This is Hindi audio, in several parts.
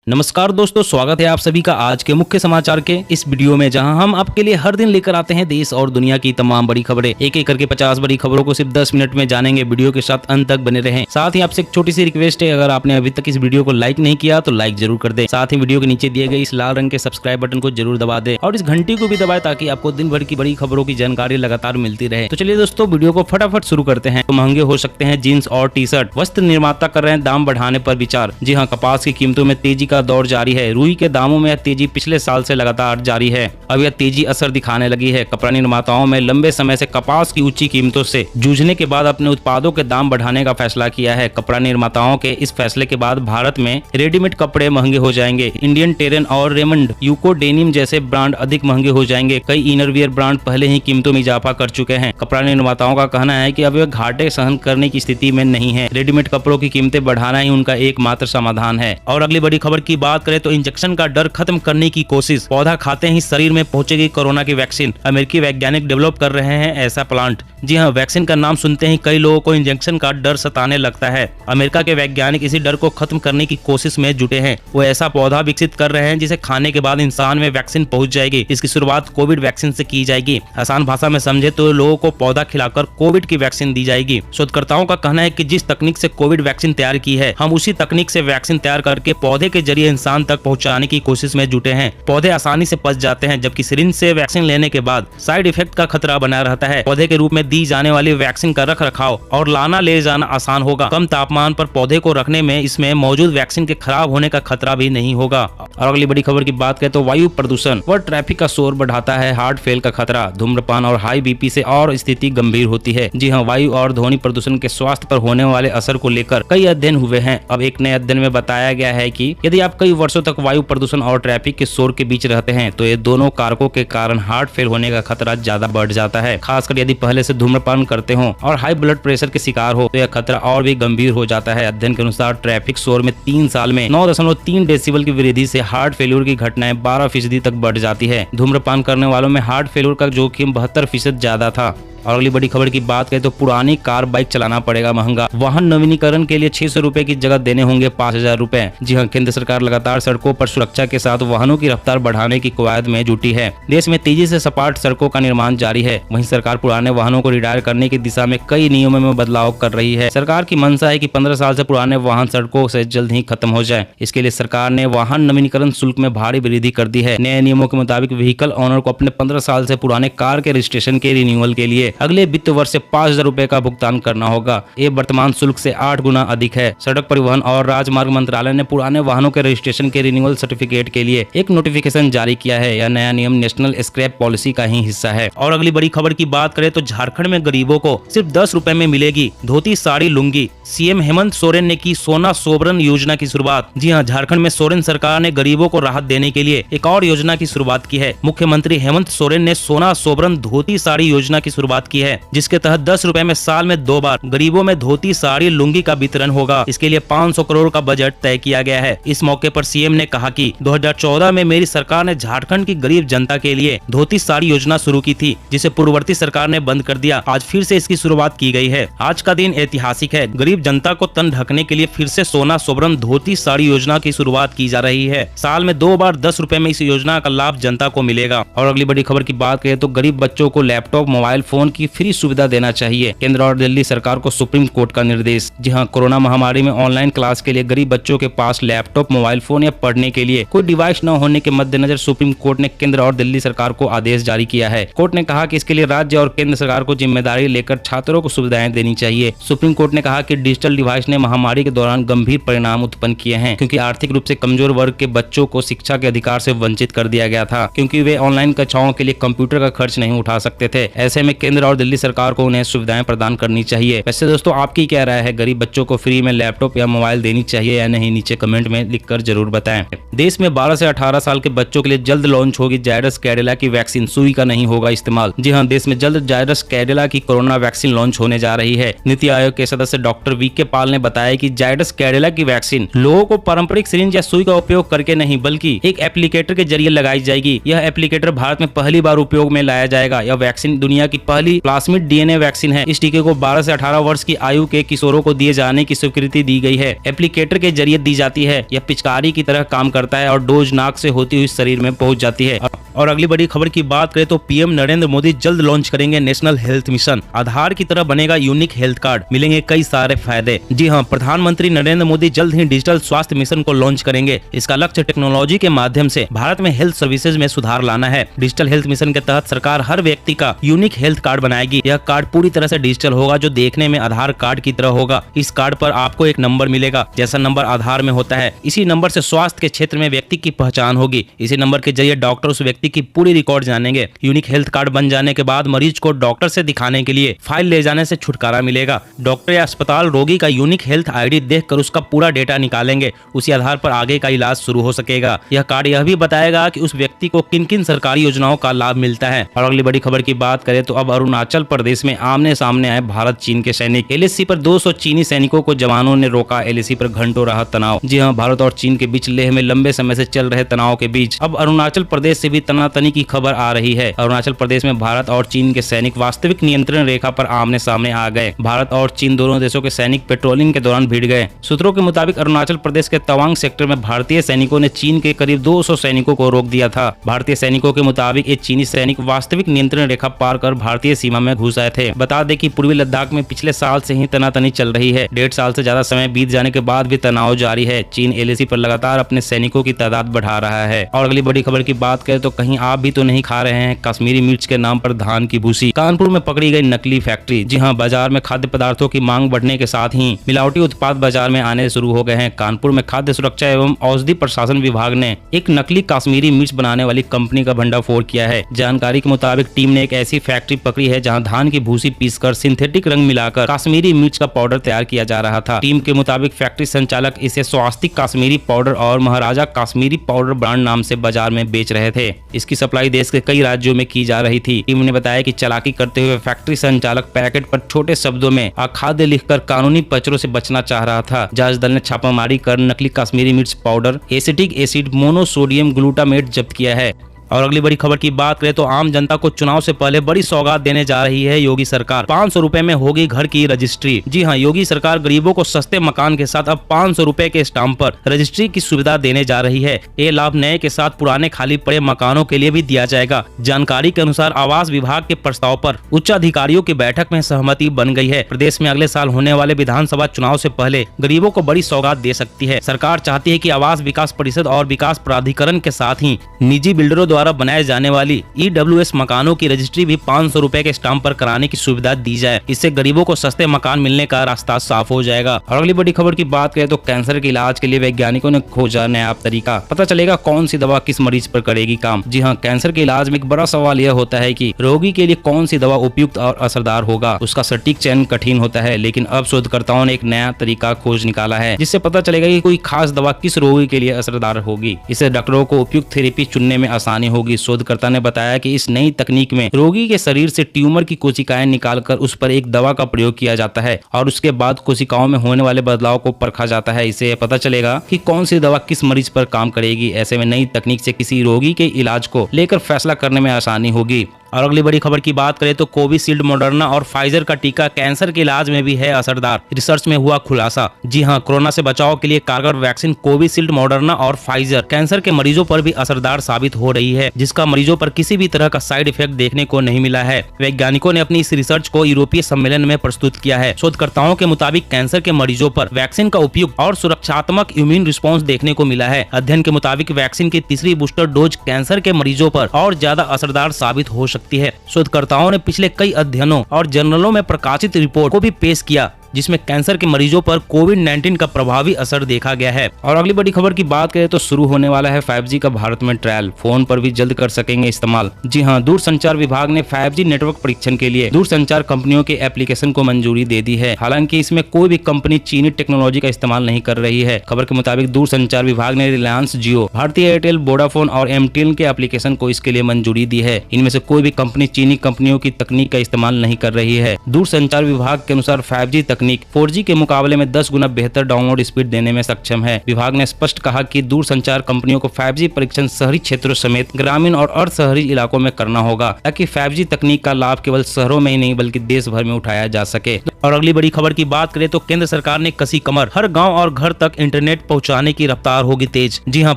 नमस्कार दोस्तों, स्वागत है आप सभी का आज के मुख्य समाचार के इस वीडियो में, जहां हम आपके लिए हर दिन लेकर आते हैं देश और दुनिया की तमाम बड़ी खबरें। एक एक करके 50 बड़ी खबरों को सिर्फ 10 मिनट में जानेंगे। वीडियो के साथ अंत तक बने रहें। साथ ही आपसे एक छोटी सी रिक्वेस्ट है, अगर आपने अभी तक इस वीडियो को लाइक नहीं किया तो लाइक जरूर कर दे। साथ ही वीडियो के नीचे दिए गए इस लाल रंग के सब्सक्राइब बटन को जरूर दबा दे और इस घंटी को भी दबाए ताकि आपको दिन भर की बड़ी खबरों की जानकारी लगातार मिलती रहे। तो चलिए दोस्तों, वीडियो को फटाफट शुरू करते हैं। तो महंगे हो सकते हैं जीन्स और टी शर्ट, वस्त्र निर्माता कर रहे हैं दाम बढ़ाने पर विचार। जी हाँ, कपास की कीमतों में तेजी का दौर जारी है। रुई के दामों में यह तेजी पिछले साल से लगातार जारी है। अब यह तेजी असर दिखाने लगी है। कपड़ा निर्माताओं में लंबे समय से कपास की ऊंची कीमतों से जूझने के बाद अपने उत्पादों के दाम बढ़ाने का फैसला किया है। कपड़ा निर्माताओं के इस फैसले के बाद भारत में रेडीमेड कपड़े महंगे हो जाएंगे। इंडियन टेरन और रेमंड, यूको डेनिम जैसे ब्रांड अधिक महंगे हो जाएंगे। कई इनरवियर ब्रांड पहले ही कीमतों में इजाफा कर चुके हैं। कपड़ा निर्माताओं का कहना है कि अब वे घाटे सहन करने की स्थिति में नहीं है। रेडीमेड कपड़ों की कीमतें बढ़ाना ही उनका एकमात्र समाधान है। और अगली बड़ी खबर की बात करें तो इंजेक्शन का डर खत्म करने की कोशिश। पौधा खाते ही शरीर में पहुंचेगी कोरोना की वैक्सीन। अमेरिकी वैज्ञानिक डेवलप कर रहे हैं ऐसा प्लांट। जी हां, वैक्सीन का नाम सुनते ही कई लोगों को इंजेक्शन का डर सताने लगता है। अमेरिका के वैज्ञानिक इसी डर को खत्म करने की कोशिश में जुटे हैं। वो ऐसा पौधा विकसित कर रहे हैं जिसे खाने के बाद इंसान में वैक्सीन पहुंच जाएगी। इसकी शुरुआत कोविड वैक्सीन से की जाएगी। आसान भाषा में समझे तो लोगों को पौधा खिलाकर कोविड की वैक्सीन दी जाएगी। शोधकर्ताओं का कहना है कि जिस तकनीक से कोविड वैक्सीन तैयार की है, हम उसी तकनीक से वैक्सीन तैयार करके पौधे के जरिए इंसान तक पहुंचाने की कोशिश में जुटे हैं। पौधे आसानी से पच जाते हैं, जबकि सिरिंज से वैक्सीन लेने के बाद साइड इफेक्ट का खतरा बना रहता है। पौधे के रूप में दी जाने वाली वैक्सीन का रख रखाव और लाना ले जाना आसान होगा। कम तापमान पर पौधे को रखने में इसमें मौजूद वैक्सीन के खराब होने का खतरा भी नहीं होगा। और अगली बड़ी खबर की बात करें तो वायु प्रदूषण व ट्रैफिक का शोर बढ़ाता है हार्ट फेल का खतरा। धूम्रपान और हाई बीपी से और स्थिति गंभीर होती है। जी हाँ, वायु और ध्वनि प्रदूषण के स्वास्थ्य पर होने वाले असर को लेकर कई अध्ययन हुए हैं। अब एक नए अध्ययन में बताया गया है कि यदि आप कई वर्षों तक वायु प्रदूषण और ट्रैफिक के शोर के बीच रहते हैं तो ये दोनों कारकों के कारण हार्ट फेल होने का खतरा ज्यादा बढ़ जाता है। खासकर यदि पहले से धूम्रपान करते हो और हाई ब्लड प्रेशर के शिकार हो तो यह खतरा और भी गंभीर हो जाता है। अध्ययन के अनुसार ट्रैफिक शोर में 3 साल में 9.3 डेसिबल की वृद्धि से हार्ट फेल्यूर की घटनाएं 12% तक बढ़ जाती है। धूम्रपान करने वालों में हार्ट फेल्यूर का जोखिम 72% ज्यादा था। और अगली बड़ी खबर की बात करें तो पुरानी कार बाइक चलाना पड़ेगा महंगा। वाहन नवीनीकरण के लिए 600 रुपए की जगह देने होंगे 5000 रुपए। जी हाँ, केंद्र सरकार लगातार सड़कों पर सुरक्षा के साथ वाहनों की रफ्तार बढ़ाने की कवायद में जुटी है। देश में तेजी से सपाट सड़कों का निर्माण जारी है। वहीं सरकार पुराने वाहनों को रिटायर करने की दिशा में कई नियमों में बदलाव कर रही है। सरकार की मंशा है कि 15 साल से पुराने वाहन सड़कों से जल्द ही खत्म हो जाए। इसके लिए सरकार ने वाहन नवीनीकरण शुल्क में भारी वृद्धि कर दी है। नए नियमों के मुताबिक व्हीकल ओनर को अपने 15 साल से पुराने कार के रजिस्ट्रेशन के रिन्यूअल के लिए अगले वित्त वर्ष से 5000 रुपए का भुगतान करना होगा। ये वर्तमान शुल्क से 8 गुना अधिक है। सड़क परिवहन और राजमार्ग मंत्रालय ने पुराने वाहनों के रजिस्ट्रेशन के रिन्यूअल सर्टिफिकेट के लिए एक नोटिफिकेशन जारी किया है। यह नया नियम नेशनल स्क्रैप पॉलिसी का ही हिस्सा है। और अगली बड़ी खबर की बात करें तो झारखंड में गरीबों को सिर्फ 10 रुपए में मिलेगी धोती साड़ी लुंगी। सीएम हेमंत सोरेन ने की सोना सोबरन योजना की शुरुआत। जी हाँ, झारखंड में सोरेन सरकार ने गरीबों को राहत देने के लिए एक और योजना की शुरुआत की है। मुख्यमंत्री हेमंत सोरेन ने सोना सोबरन धोती साड़ी योजना की शुरुआत की है, जिसके तहत 10 रुपए में साल में 2 बार गरीबों में धोती साड़ी लुंगी का वितरण होगा। इसके लिए 500 करोड़ का बजट तय किया गया है। इस मौके पर सीएम ने कहा कि 2014 में मेरी सरकार ने झारखंड की गरीब जनता के लिए धोती साड़ी योजना शुरू की थी, जिसे पूर्ववर्ती सरकार ने बंद कर दिया। आज फिर से इसकी शुरुआत की गई है। आज का दिन ऐतिहासिक है। गरीब जनता को तन ढकने के लिए फिर से सोना सोबरन धोती साड़ी योजना की शुरुआत की जा रही है। साल में 2 बार 10 रुपए में इस योजना का लाभ जनता को मिलेगा। और अगली बड़ी खबर की बात करें तो गरीब बच्चों को लैपटॉप मोबाइल फोन की फ्री सुविधा देना चाहिए। केंद्र और दिल्ली सरकार को सुप्रीम कोर्ट का निर्देश। जी हां, कोरोना महामारी में ऑनलाइन क्लास के लिए गरीब बच्चों के पास लैपटॉप मोबाइल फोन या पढ़ने के लिए कोई डिवाइस न होने के मद्देनजर सुप्रीम कोर्ट ने केंद्र और दिल्ली सरकार को आदेश जारी किया है। कोर्ट ने कहा कि इसके लिए राज्य और केंद्र सरकार को जिम्मेदारी लेकर छात्रों को सुविधाएं देनी चाहिए। सुप्रीम कोर्ट ने कहा कि डिजिटल डिवाइस ने महामारी के दौरान गंभीर परिणाम उत्पन्न किए हैं, क्योंकि आर्थिक रूप से कमजोर वर्ग के बच्चों को शिक्षा के अधिकार से वंचित कर दिया गया था, क्योंकि वे ऑनलाइन कक्षाओं के लिए कंप्यूटर का खर्च नहीं उठा सकते थे। ऐसे में केंद्र और दिल्ली सरकार को उन्हें सुविधाएं प्रदान करनी चाहिए। वैसे दोस्तों, आपकी क्या राय है? गरीब बच्चों को फ्री में लैपटॉप या मोबाइल देनी चाहिए या नहीं? नीचे कमेंट में लिखकर जरूर बताएं। देश में 12 से 18 साल के बच्चों के लिए जल्द लॉन्च होगी जायडस कैडिला की वैक्सीन। सुई का नहीं होगा इस्तेमाल। जी हाँ, देश में जल्द जायडस कैडिला की कोरोना वैक्सीन लॉन्च होने जा रही है। नीति आयोग के सदस्य डॉक्टर वीके पॉल ने बताया कि जायडस कैडिला की वैक्सीन लोगों को पारंपरिक सिरिंज या सुई का उपयोग करके नहीं, बल्कि एक एप्लीकेटर के जरिए लगाई जाएगी। यह एप्लीकेटर भारत में पहली बार उपयोग में लाया जाएगा। यह वैक्सीन दुनिया की पहली पहली प्लाज्मिड डीएनए वैक्सीन है। इस टीके को 12 से 18 वर्ष की आयु के किशोरों को दिए जाने की स्वीकृति दी गई है। एप्लीकेटर के जरिए दी जाती है। यह पिचकारी की तरह काम करता है और डोज नाक से होती हुई शरीर में पहुंच जाती है। और अगली बड़ी खबर की बात करें तो पीएम नरेंद्र मोदी जल्द लॉन्च करेंगे नेशनल हेल्थ मिशन। आधार की तरह बनेगा यूनिक हेल्थ कार्ड, मिलेंगे कई सारे फायदे। जी हाँ, प्रधानमंत्री नरेंद्र मोदी जल्द ही डिजिटल स्वास्थ्य मिशन को लॉन्च करेंगे। इसका लक्ष्य टेक्नोलॉजी के माध्यम से भारत में हेल्थ सर्विसेज में सुधार लाना है। डिजिटल हेल्थ मिशन के तहत सरकार हर व्यक्ति का यूनिक हेल्थ कार्ड बनाएगी। यह कार्ड पूरी तरह से डिजिटल होगा, जो देखने में आधार कार्ड की तरह होगा। इस कार्ड पर आपको एक नंबर मिलेगा, जैसा नंबर आधार में होता है। इसी नंबर से स्वास्थ्य के क्षेत्र में व्यक्ति की पहचान होगी। इसी नंबर के जरिए डॉक्टर उस व्यक्ति की पूरी रिकॉर्ड जानेंगे। यूनिक हेल्थ कार्ड बन जाने के बाद मरीज को डॉक्टर से दिखाने के लिए फाइल ले जाने से छुटकारा मिलेगा। डॉक्टर या अस्पताल रोगी का यूनिक हेल्थ आईडी देखकर उसका पूरा डेटा निकालेंगे। उसी आधार पर आगे का इलाज शुरू हो सकेगा। यह कार्ड यह भी बताएगा कि उस व्यक्ति को किन किन सरकारी योजनाओं का लाभ मिलता है। और अगली बड़ी खबर की बात करें तो अब अरुणाचल प्रदेश में आमने सामने आए भारत चीन के सैनिक। एलएसी पर 200 चीनी सैनिकों को जवानों ने रोका। एलएसी पर घंटों रहा तनाव। जी हाँ, भारत और चीन के बीच लेह में लंबे समय से चल रहे तनाव के बीच अब अरुणाचल प्रदेश से भी तनातनी की खबर आ रही है। अरुणाचल प्रदेश में भारत और चीन के सैनिक वास्तविक नियंत्रण रेखा पर आमने सामने आ गए। भारत और चीन दोनों देशों के सैनिक पेट्रोलिंग के दौरान भिड़ गए। सूत्रों के मुताबिक अरुणाचल प्रदेश के तवांग सेक्टर में भारतीय सैनिकों ने चीन के करीब 200 सैनिकों को रोक दिया था। भारतीय सैनिकों के मुताबिक ये चीनी सैनिक वास्तविक नियंत्रण रेखा पार कर भारतीय सीमा में घुस आए थे। बता दें कि पूर्वी लद्दाख में पिछले साल से ही तनातनी चल रही है। 1.5 साल से ज्यादा समय बीत जाने के बाद भी तनाव जारी है। चीन एलएसी पर लगातार अपने सैनिकों की तादाद बढ़ा रहा है। और अगली बड़ी खबर की बात करें तो कहीं आप भी तो नहीं खा रहे हैं कश्मीरी मिर्च के नाम पर धान की भूसी। कानपुर में पकड़ी गई नकली फैक्ट्री। जी हाँ, बाजार में खाद्य पदार्थों की मांग बढ़ने के साथ ही मिलावटी उत्पाद बाजार में आने शुरू हो गए हैं। कानपुर में खाद्य सुरक्षा एवं औषधि प्रशासन विभाग ने एक नकली कश्मीरी मिर्च बनाने वाली कंपनी का भंडाफोड़ किया है। जानकारी के मुताबिक टीम ने एक ऐसी फैक्ट्री पकड़ी है जहां धान की भूसी पीसकर सिंथेटिक रंग मिलाकर कश्मीरी मिर्च का पाउडर तैयार किया जा रहा था। टीम के मुताबिक फैक्ट्री संचालक इसे स्वास्तिक कश्मीरी पाउडर और महाराजा कश्मीरी पाउडर ब्रांड नाम से बाजार में बेच रहे थे। इसकी सप्लाई देश के कई राज्यों में की जा रही थी। टीम ने बताया कि चालाकी करते हुए फैक्ट्री संचालक पैकेट पर छोटे शब्दों में अखाद्य लिखकर कानूनी पचड़ों से बचना चाह रहा था। जांच दल ने छापामारी कर नकली कश्मीरी मिर्च powder, acetic acid, monosodium glutamate जब्त किया है। और अगली बड़ी खबर की बात करें तो आम जनता को चुनाव से पहले बड़ी सौगात देने जा रही है योगी सरकार। 500 रुपए में होगी घर की रजिस्ट्री। जी हाँ, योगी सरकार गरीबों को सस्ते मकान के साथ अब 500 रुपए के स्टाम्प पर रजिस्ट्री की सुविधा देने जा रही है। ये लाभ नए के साथ पुराने खाली पड़े मकानों के लिए भी दिया जाएगा। जानकारी के अनुसार आवास विभाग के प्रस्ताव पर उच्च अधिकारियों की बैठक में सहमति बन गई है। प्रदेश में अगले साल होने वाले विधानसभा चुनाव से पहले गरीबों को बड़ी सौगात दे सकती है। सरकार चाहती है कि आवास विकास परिषद और विकास प्राधिकरण के साथ ही निजी बिल्डरों द्वारा बनाए जाने वाली EWS मकानों की रजिस्ट्री भी 500 रुपए के स्टाम्प पर कराने की सुविधा दी जाए। इससे गरीबों को सस्ते मकान मिलने का रास्ता साफ हो जाएगा। और अगली बड़ी खबर की बात करें तो कैंसर के इलाज के लिए वैज्ञानिकों ने खोजा नया तरीका। पता चलेगा कौन सी दवा किस मरीज पर करेगी काम। जी हाँ, कैंसर के इलाज में एक बड़ा सवाल यह होता है कि रोगी के लिए कौन सी दवा उपयुक्त और असरदार होगा। उसका सटीक चयन कठिन होता है, लेकिन अब शोधकर्ताओं ने एक नया तरीका खोज निकाला है जिससे पता चलेगा कि कोई खास दवा किस रोगी के लिए असरदार होगी। इससे डॉक्टरों को उपयुक्त थेरेपी चुनने में आसानी होगी। शोधकर्ता ने बताया कि इस नई तकनीक में रोगी के शरीर से ट्यूमर की कोशिकाएं निकालकर उस पर एक दवा का प्रयोग किया जाता है और उसके बाद कोशिकाओं में होने वाले बदलाव को परखा जाता है। इससे पता चलेगा कि कौन सी दवा किस मरीज पर काम करेगी। ऐसे में नई तकनीक से किसी रोगी के इलाज को लेकर फैसला करने में आसानी होगी। और अगली बड़ी खबर की बात करें तो कोविशील्ड, मॉडर्ना और फाइजर का टीका कैंसर के इलाज में भी है असरदार। रिसर्च में हुआ खुलासा। जी हां, कोरोना से बचाव के लिए कारगर वैक्सीन कोविशील्ड, मॉडर्ना और फाइजर कैंसर के मरीजों पर भी असरदार साबित हो रही है, जिसका मरीजों पर किसी भी तरह का साइड इफेक्ट देखने को नहीं मिला है। वैज्ञानिकों ने अपनी इस रिसर्च को यूरोपीय सम्मेलन में प्रस्तुत किया है। शोधकर्ताओं के मुताबिक कैंसर के मरीजों पर वैक्सीन का उपयुक्त और सुरक्षात्मक इम्यून रिस्पॉन्स देखने को मिला है। अध्ययन के मुताबिक वैक्सीन की तीसरी बूस्टर डोज कैंसर के मरीजों पर और ज्यादा असरदार साबित हो सकती है। शोधकर्ताओं ने पिछले कई अध्ययनों और जर्नलों में प्रकाशित रिपोर्ट को भी पेश किया जिसमें कैंसर के मरीजों पर कोविड-19 का प्रभावी असर देखा गया है। और अगली बड़ी खबर की बात करें तो शुरू होने वाला है 5G का भारत में ट्रायल। फोन पर भी जल्द कर सकेंगे इस्तेमाल। जी हां, दूरसंचार विभाग ने 5G नेटवर्क परीक्षण के लिए दूरसंचार कंपनियों के एप्लीकेशन को मंजूरी दे दी है। हालांकि इसमें कोई भी कंपनी चीनी टेक्नोलॉजी का इस्तेमाल नहीं कर रही है। खबर के मुताबिक दूरसंचार विभाग ने रिलायंस जियो, भारतीय एयरटेल, वोडाफोन और एमटीएल के एप्लीकेशन को इसके लिए मंजूरी दी है। इनमें से कोई भी कंपनी चीनी कंपनियों की तकनीक का इस्तेमाल नहीं कर रही है। दूरसंचार विभाग के अनुसार 5G तकनीक 4G के मुकाबले में 10 गुना बेहतर डाउनलोड स्पीड देने में सक्षम है। विभाग ने स्पष्ट कहा कि दूरसंचार कंपनियों को 5G परीक्षण शहरी क्षेत्रों समेत ग्रामीण और अर्ध शहरी इलाकों में करना होगा, ताकि 5G तकनीक का लाभ केवल शहरों में ही नहीं बल्कि देश भर में उठाया जा सके। और अगली बड़ी खबर की बात करें तो केंद्र सरकार ने कसी कमर, हर गांव और घर तक इंटरनेट पहुंचाने की रफ्तार होगी तेज। जी हां,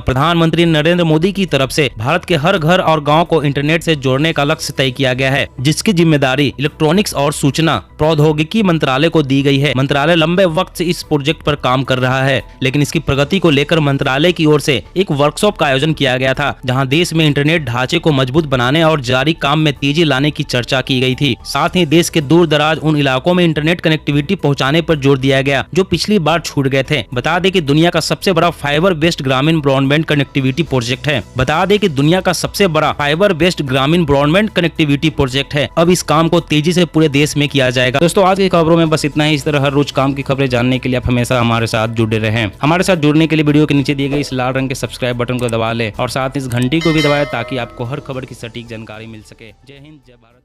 प्रधानमंत्री नरेंद्र मोदी की तरफ से भारत के हर घर और गांव को इंटरनेट से जोड़ने का लक्ष्य तय किया गया है, जिसकी जिम्मेदारी इलेक्ट्रॉनिक्स और सूचना प्रौद्योगिकी मंत्रालय को दी गई है। मंत्रालय लंबे वक्त से इस प्रोजेक्ट पर काम कर रहा है, लेकिन इसकी प्रगति को लेकर मंत्रालय की ओर से एक वर्कशॉप का आयोजन किया गया था, जहां देश में इंटरनेट ढांचे को मजबूत बनाने और जारी काम में तेजी लाने की चर्चा की गई थी। साथ ही देश के दूर दराज उन इलाकों में इंटरनेट कनेक्टिविटी पहुंचाने पर जोर दिया गया जो पिछली बार छूट गए थे। बता दें कि दुनिया का सबसे बड़ा फाइबर बेस्ड ग्रामीण ब्रॉडबैंड कनेक्टिविटी प्रोजेक्ट है। बता दें कि दुनिया का सबसे बड़ा फाइबर बेस्ड ग्रामीण ब्रॉडबैंड कनेक्टिविटी प्रोजेक्ट है। अब इस काम को तेजी से पूरे देश में किया जाएगा। दोस्तों, आज की खबरों में बस इतना ही। इस तरह हर रोज काम की खबरें जानने के लिए आप हमेशा हमारे साथ जुड़े रहें। हमारे साथ जुड़ने के लिए वीडियो के नीचे दिए गए इस लाल रंग के सब्सक्राइब बटन को दबा लें और साथ इस घंटी को भी दबाएं, ताकि आपको हर खबर की सटीक जानकारी मिल सके। जय हिंद, जय भारत।